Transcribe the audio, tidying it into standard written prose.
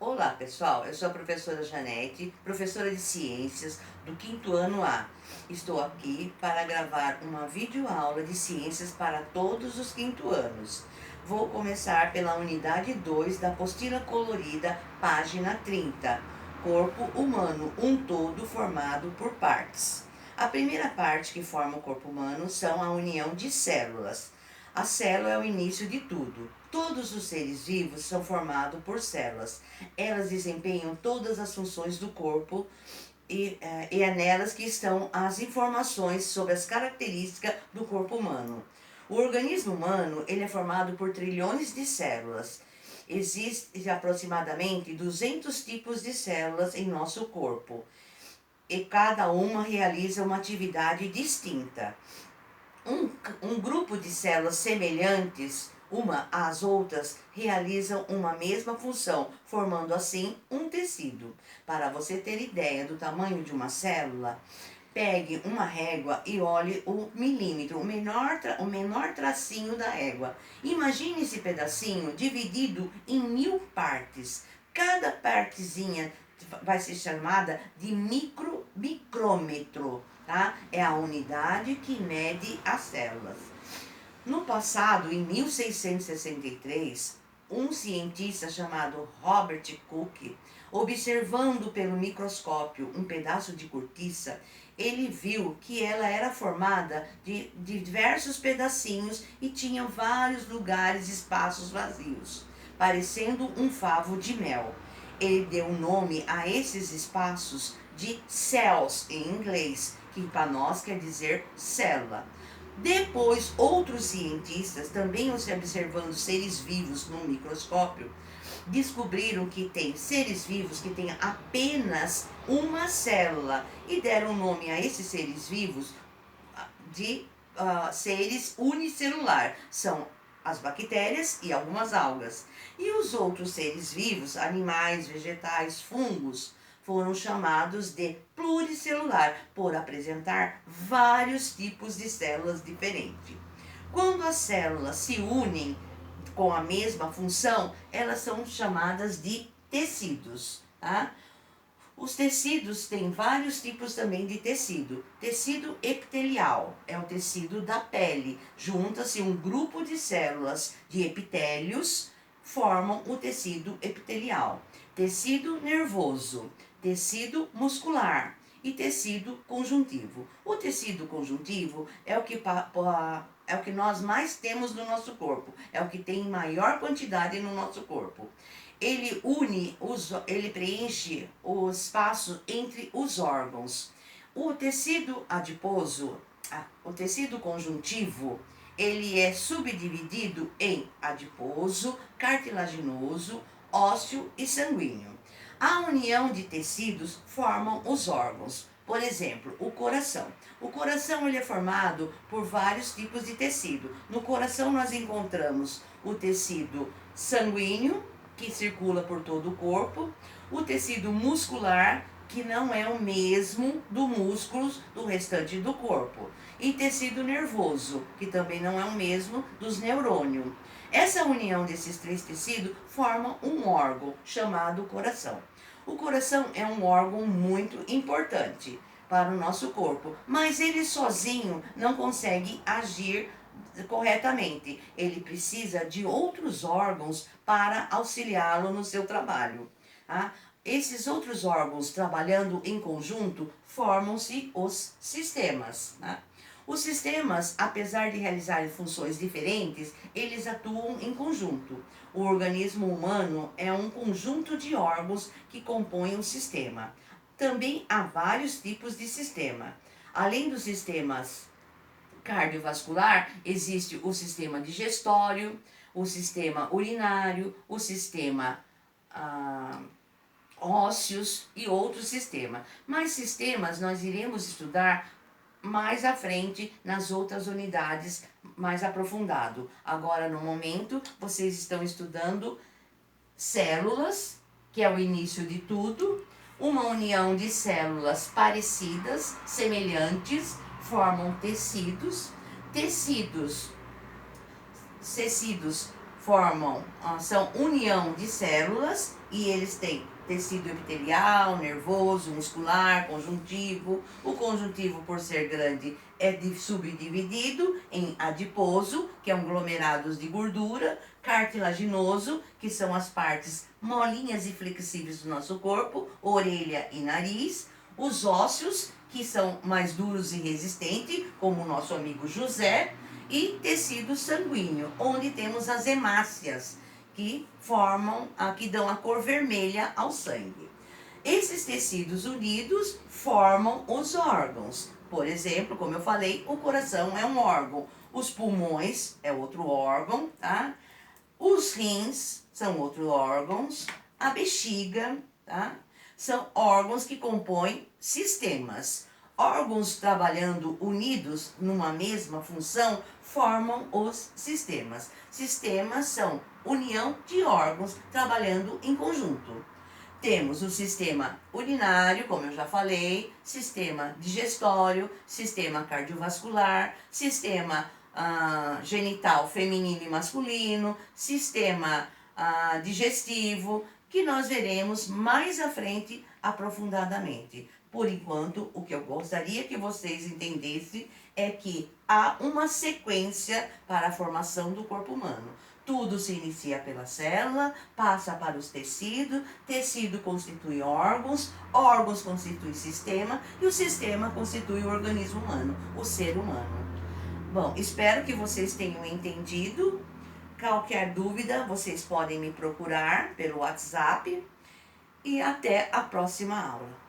Olá pessoal, eu sou a professora Janete, professora de Ciências do 5º ano A. Estou aqui para gravar uma videoaula de Ciências para todos os 5º anos. Vou começar pela unidade 2 da apostila colorida, página 30. Corpo humano, um todo formado por partes. A primeira parte que forma o corpo humano são a união de células. A célula é o início de tudo. Todos os seres vivos são formados por células. Elas desempenham todas as funções do corpo e é nelas que estão as informações sobre as características do corpo humano. O organismo humano ele é formado por trilhões de células. Existem aproximadamente 200 tipos de células em nosso corpo e cada uma realiza uma atividade distinta. Um grupo de células semelhantes uma às outras realizam uma mesma função, formando assim um tecido. Para você ter ideia do tamanho de uma célula, pegue uma régua e olhe o milímetro, o menor tracinho da régua. Imagine esse pedacinho dividido em 1000 partes. Cada partezinha vai ser chamada de micrômetro, tá? É a unidade que mede as células. No passado, em 1663, um cientista chamado Robert Cook, observando pelo microscópio um pedaço de cortiça, ele viu que ela era formada de diversos pedacinhos e tinha vários lugares, espaços vazios, parecendo um favo de mel. Ele deu nome a esses espaços de cells em inglês, que para nós quer dizer célula. Depois, outros cientistas, também observando seres vivos no microscópio, descobriram que tem seres vivos que têm apenas uma célula e deram nome a esses seres vivos de seres unicelular. São as bactérias e algumas algas. E os outros seres vivos, animais, vegetais, fungos, foram chamados de pluricelular, por apresentar vários tipos de células diferentes. Quando as células se unem com a mesma função, elas são chamadas de tecidos, tá? Os tecidos têm vários tipos também de tecido. Tecido epitelial é o tecido da pele. Junta-se um grupo de células de epitélios, formam o tecido epitelial. Tecido nervoso, tecido muscular e tecido conjuntivo. O tecido conjuntivo é o que nós mais temos no nosso corpo, é o que tem maior quantidade no nosso corpo. Ele preenche o espaço entre os órgãos. O tecido adiposo, o tecido conjuntivo, ele é subdividido em adiposo, cartilaginoso, ósseo e sanguíneo. A união de tecidos formam os órgãos. Por exemplo, o coração. O coração ele é formado por vários tipos de tecido. No coração nós encontramos o tecido sanguíneo, que circula por todo o corpo, o tecido muscular, que não é o mesmo do músculo do restante do corpo, e tecido nervoso, que também não é o mesmo dos neurônios. Essa união desses três tecidos forma um órgão chamado coração. O coração é um órgão muito importante para o nosso corpo, mas ele sozinho não consegue agir corretamente. Ele precisa de outros órgãos para auxiliá-lo no seu trabalho. Tá? Esses outros órgãos trabalhando em conjunto formam-se os sistemas. Tá? Os sistemas, apesar de realizarem funções diferentes, eles atuam em conjunto. O organismo humano é um conjunto de órgãos que compõem um sistema. Também há vários tipos de sistema. Além dos sistemas cardiovascular, existe o sistema digestório, o sistema urinário, o sistema ósseos e outros sistemas. Mais sistemas nós iremos estudar mais à frente nas outras unidades mais aprofundado. Agora, no momento, vocês estão estudando células, que é o início de tudo. Uma união de células parecidas, semelhantes, formam tecidos. Tecidos são união de células e eles têm tecido epitelial, nervoso, muscular, conjuntivo. O conjuntivo, por ser grande, é subdividido em adiposo, que é um aglomerados de gordura, cartilaginoso, que são as partes molinhas e flexíveis do nosso corpo, orelha e nariz, os ósseos, que são mais duros e resistentes, como o nosso amigo José, e tecido sanguíneo, onde temos as hemácias, que dão a cor vermelha ao sangue. Esses tecidos unidos formam os órgãos. Por exemplo, como eu falei, o coração é um órgão, os pulmões é outro órgão, tá? Os rins são outros órgãos, a bexiga, tá? São órgãos que compõem sistemas. Órgãos trabalhando unidos numa mesma função formam os sistemas. Sistemas são união de órgãos trabalhando em conjunto. Temos o sistema urinário, como eu já falei, sistema digestório, sistema cardiovascular, sistema genital feminino e masculino, sistema digestivo, que nós veremos mais à frente aprofundadamente. Por enquanto, o que eu gostaria que vocês entendessem é que há uma sequência para a formação do corpo humano. Tudo se inicia pela célula, passa para os tecidos, tecido constitui órgãos, órgãos constitui sistema e o sistema constitui o organismo humano, o ser humano. Bom, espero que vocês tenham entendido. Qualquer dúvida, vocês podem me procurar pelo WhatsApp e até a próxima aula.